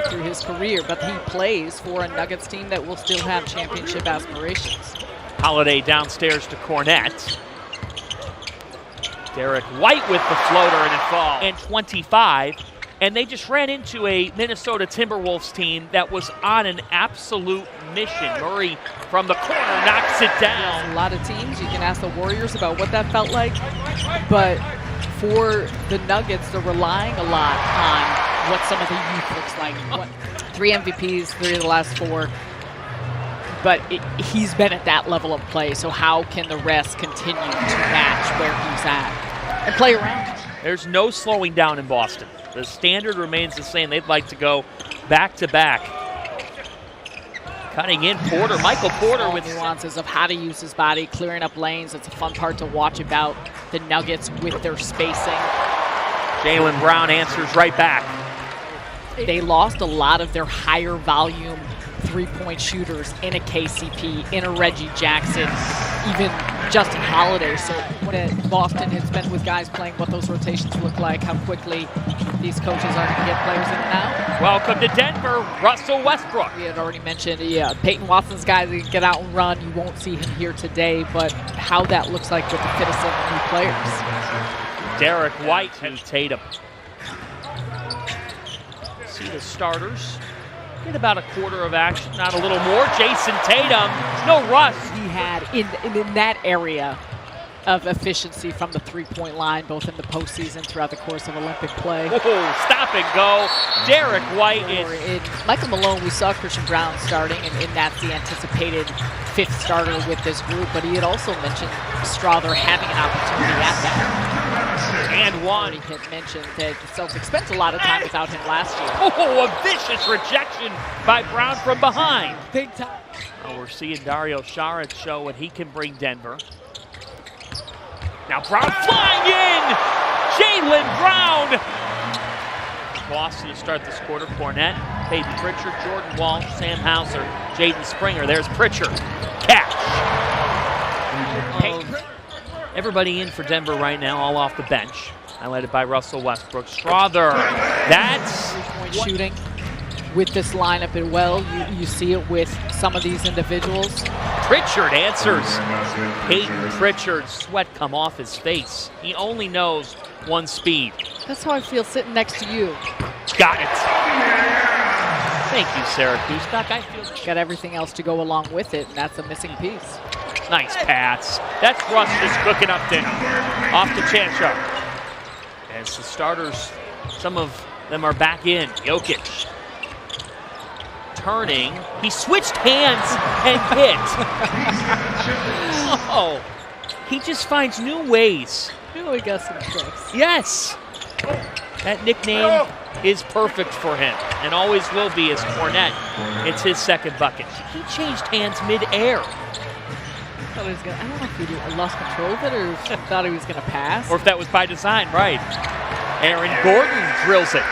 through his career, but he plays for a Nuggets team that will still have championship aspirations. Holiday downstairs to Cornette. Derek White with the floater, and it falls. And 25, and they just ran into a Minnesota Timberwolves team that was on an absolute mission. Murray from the corner knocks it down. A lot of teams, you can ask the Warriors about what that felt like, but for the Nuggets, they're relying a lot on what some of the youth looks like. 3 MVPs, 3 of the last 4. But he's been at that level of play, so how can the rest continue to match where he's at and play around? There's no slowing down in Boston. The standard remains the same. They'd like to go back-to-back. Cutting in Porter, Michael Porter with nuances of how to use his body, clearing up lanes. It's a fun part to watch about the Nuggets with their spacing. Jaylen Brown answers right back. They lost a lot of their higher volume three-point shooters in a KCP, in a Reggie Jackson, even Justin Holiday. So when Boston has been with guys playing what those rotations look like, how quickly these coaches are going to get players in and out. Welcome to Denver, Russell Westbrook. We had already mentioned, Peyton Watson's guys that get out and run. You won't see him here today, but how that looks like with the fit of 7 new players. Derek White and Tatum. See the starters get about a quarter of action, not a little more. Jason Tatum, no rush. He had in that area of efficiency from the three-point line, both in the postseason throughout the course of Olympic play. Oh, stop and go. Derek White is... Michael Malone, we saw Christian Brown starting, and that's the anticipated 5th starter with this group, but he had also mentioned Strother having an opportunity at that. And one. He had mentioned that the Celtics spent a lot of time without him last year. Oh, a vicious rejection by Brown from behind. Big time. Oh, we're seeing Dario Saric show what he can bring Denver. Now Brown flying in! Jaylen Brown! Boston to start this quarter. Cornette, Peyton Pritchard, Jordan Walsh, Sam Hauser, Jaden Springer. There's Pritchard. Catch. Everybody in for Denver right now, all off the bench. Highlighted by Russell Westbrook. Strother. That's three-point shooting with this lineup as well. You see it with some of these individuals. Pritchard answers. Peyton Pritchard, sweat come off his face. He only knows one speed. That's how I feel sitting next to you. Got it. Thank you, Syracuse. Doc, I feel got everything else to go along with it, and that's a missing piece. Nice pass. That's Russ just cooking up dinner. Off to Chancho. As the starters, some of them are back in. Jokic. Turning. He switched hands and hit. Oh, he just finds new ways. You know he got some tricks. Yes. That nickname is perfect for him and always will be as Cornette. It's his 2nd bucket. He changed hands mid-air. I don't know if he lost control of it or if he thought he was going to pass. Or if that was by design, right. Aaron Gordon drills it.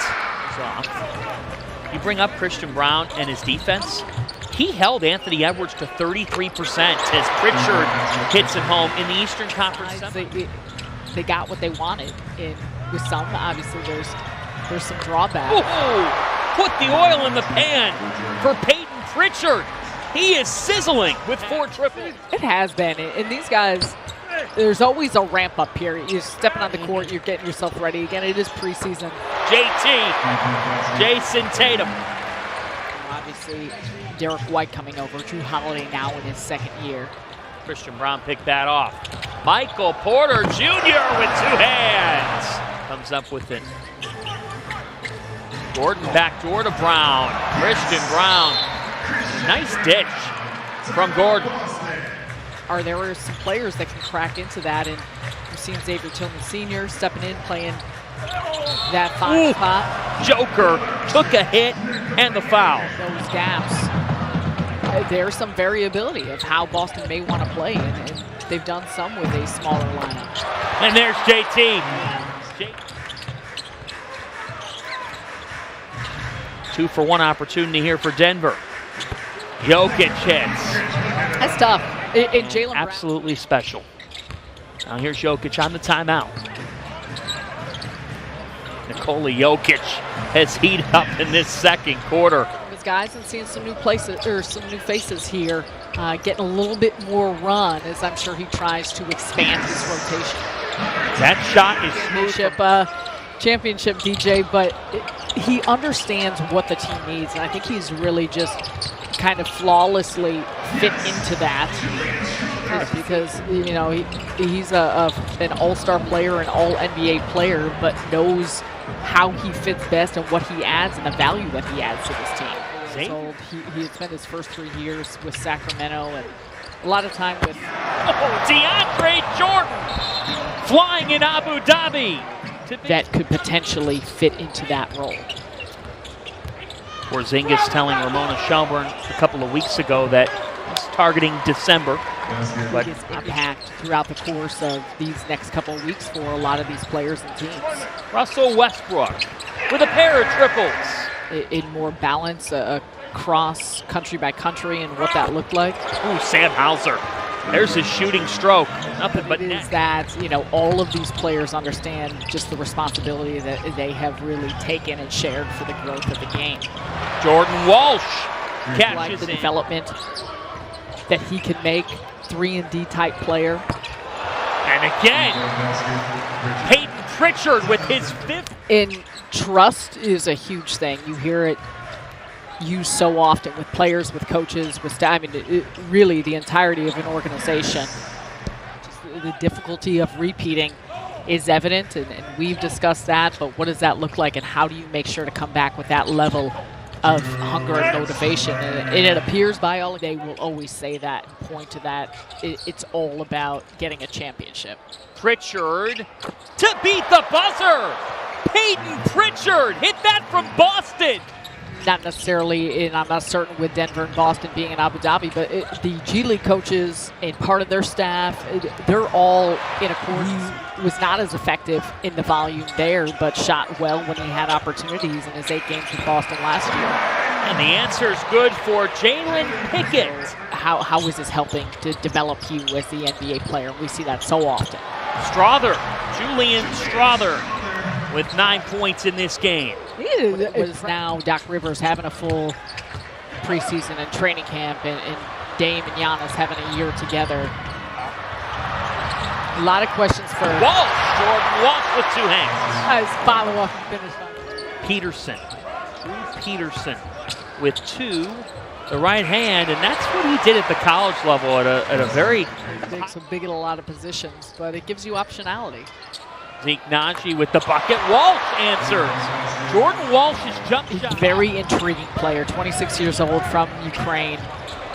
You bring up Christian Brown and his defense. He held Anthony Edwards to 33% as Pritchard hits it home in the Eastern Conference. They got what they wanted. With some, obviously, there's some drawback. Ooh, put the oil in the pan for Peyton Pritchard. He is sizzling with 4 triples. It has been. And these guys, there's always a ramp up here. You're stepping on the court, you're getting yourself ready. Again, it is preseason. JT, Jason Tatum. Obviously, Derek White coming over. Drew Holiday now in his 2nd year. Christian Brown picked that off. Michael Porter Jr. with 2 hands. Comes up with it. Gordon backdoor to Brown. Christian Brown. Nice ditch from Gordon. There some players that can crack into that, and we've seen Xavier Tillman Sr. stepping in, playing that 5 spot. Joker took a hit and the foul. Those gaps. There's some variability of how Boston may want to play, and they've done some with a smaller lineup. And there's JT. 2-for-1 opportunity here for Denver. Jokic hits. That's tough. And Jaylen absolutely special. Now here's Jokic on the timeout. Nikola Jokic has heated up in this second quarter. His guys and seeing some new places or some new faces here, getting a little bit more run as I'm sure he tries to expand his rotation. That shot is smooth. Championship DJ, but he understands what the team needs, and I think he's really just kind of flawlessly fit into that because you know he's an all-star player, an all-NBA player, but knows how he fits best and what he adds and the value that he adds to this team. He had spent his first 3 years with Sacramento and a lot of time with DeAndre Jordan flying in Abu Dhabi. That could potentially fit into that role. Porzingis telling Ramona Shelburne a couple of weeks ago that he's targeting December. But his impact throughout the course of these next couple of weeks for a lot of these players and teams. Russell Westbrook with a pair of triples. In more balance across country by country and what that looked like. Ooh, Sam Hauser. There's his shooting stroke. Nothing but net. It is that, you know, all of these players understand just the responsibility that they have really taken and shared for the growth of the game. Jordan Walsh catches like the in. development that he can make, 3-and-D type player. And again, Peyton Pritchard with his 5th. And trust is a huge thing. You hear it used so often with players, with coaches, with staff. I mean, really the entirety of an organization. Just the difficulty of repeating is evident, and we've discussed that, but what does that look like, and how do you make sure to come back with that level of hunger and motivation? And it appears by all, they will always say that and point to that. It's all about getting a championship. Pritchard to beat the buzzer. Peyton Pritchard hit that from Boston. Not necessarily, and I'm not certain with Denver and Boston being in Abu Dhabi, but the G League coaches and part of their staff, they're all in accordance. He was not as effective in the volume there, but shot well when he had opportunities in his 8 games with Boston last year. And the answer is good for Jalen Pickett. How is this helping to develop you as the NBA player? We see that so often. Strother, Julian Strother, with 9 points in this game. It was now Doc Rivers having a full preseason and training camp, and Dame and Giannis having a year together. A lot of questions for Walsh. Jordan Walsh with 2 hands. Nice follow-up and finish. Peterson. Peterson with 2. The right hand, and that's what he did at the college level at a very big in a lot of positions, but it gives you optionality. Zeke Naji with the bucket. Walsh answers. Jordan Walsh's jump shot. Very intriguing player, 26 years old from Ukraine,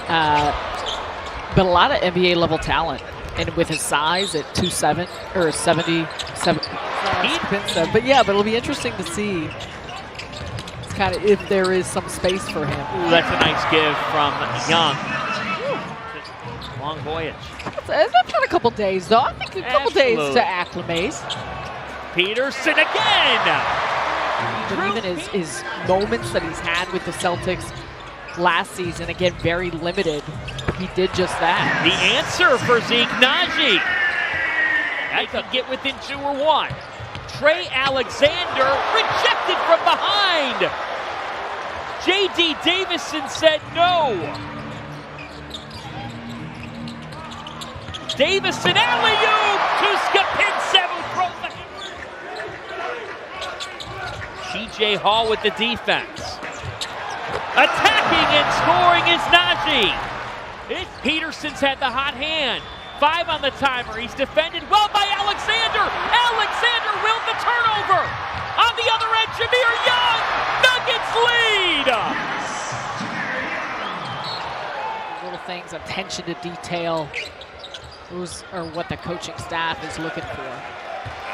but a lot of NBA level talent, and with his size at 2'7" or 77. But yeah, but it'll be interesting to see. Kind of if there is some space for him. Ooh, that's a nice give from Young. Long voyage. That's not a couple days, though. I think a couple days to acclimate. Peterson again. But even his moments that he's had with the Celtics last season, again, very limited. He did just that. The answer for Zeke Naji. That could get within 2 or 1. Trey Alexander rejected from behind. J.D. Davison said no. Davison alley-oop to Skapinsev, T.J. Hall with the defense. Attacking and scoring is Naji. Peterson's had the hot hand. 5 on the timer. He's defended well by Alexander. Alexander willed the turnover. On the other end, Jameer Young. Nuggets lead. Little things, attention to detail. Those are what the coaching staff is looking for.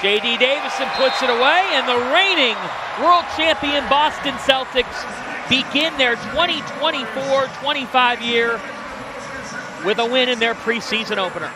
J.D. Davison puts it away, and the reigning world champion Boston Celtics begin their 2024-25 year with a win in their preseason opener.